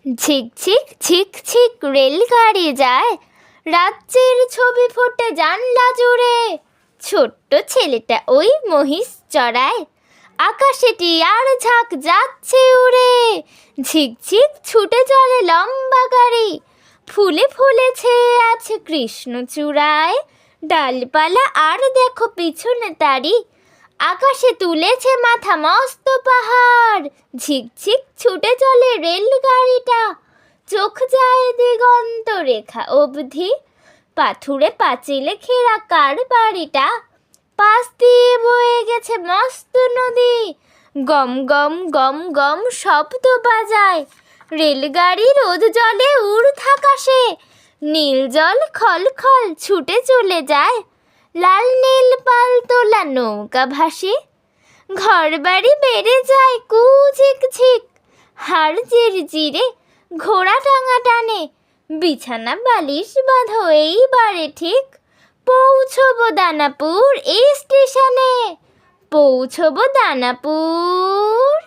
ঝিকঝিক ঝিকঝিক রেলগাড়ি যায়, রাজ্যের ছবি ফোটে জানলা জুড়ে। ছোট্ট ছেলেটা ওই মহিষ চড়ায়, আকাশে টিয়ার ঝাঁক যাচ্ছে উড়ে। ঝিকঝিক ছুটে চলে লম্বা গাড়ি, ফুলে ফুলে ছেয়ে আছে কৃষ্ণচূড়ায়। ডালপালা আর দেখো পিছনে তারি, আকাশে তুলেছে মাথা মস্ত পাহাড়। ঝিকঝিক ছুটে চলে রেলগাড়িটা, চোখ যায় দিগন্ত রেখা অবধি। পাথুরে পাঁচিলে ঘেরা কার বাড়িটা, পাশ দিয়ে বয়ে গেছে মস্ত নদী। গম গম গম গম শব্দ বাজায়, রেলগাড়ি রোদ জলে ঊর্ধ্ব আকাশে। নীল জল খল খল ছুটে চলে যায়, লাল নীল পাল তোলা নৌকা ভাসে। ঘর বাড়ি বেড়ে যায় কু ঝিক ঝিক, হাড় জিরে ঘোড়া টাঙা টানে। বিছানা বালিশ বাঁধো এইবারে ঠিক, পৌঁছবো দানাপুর এই স্টেশনে। পৌঁছবো দানাপুর।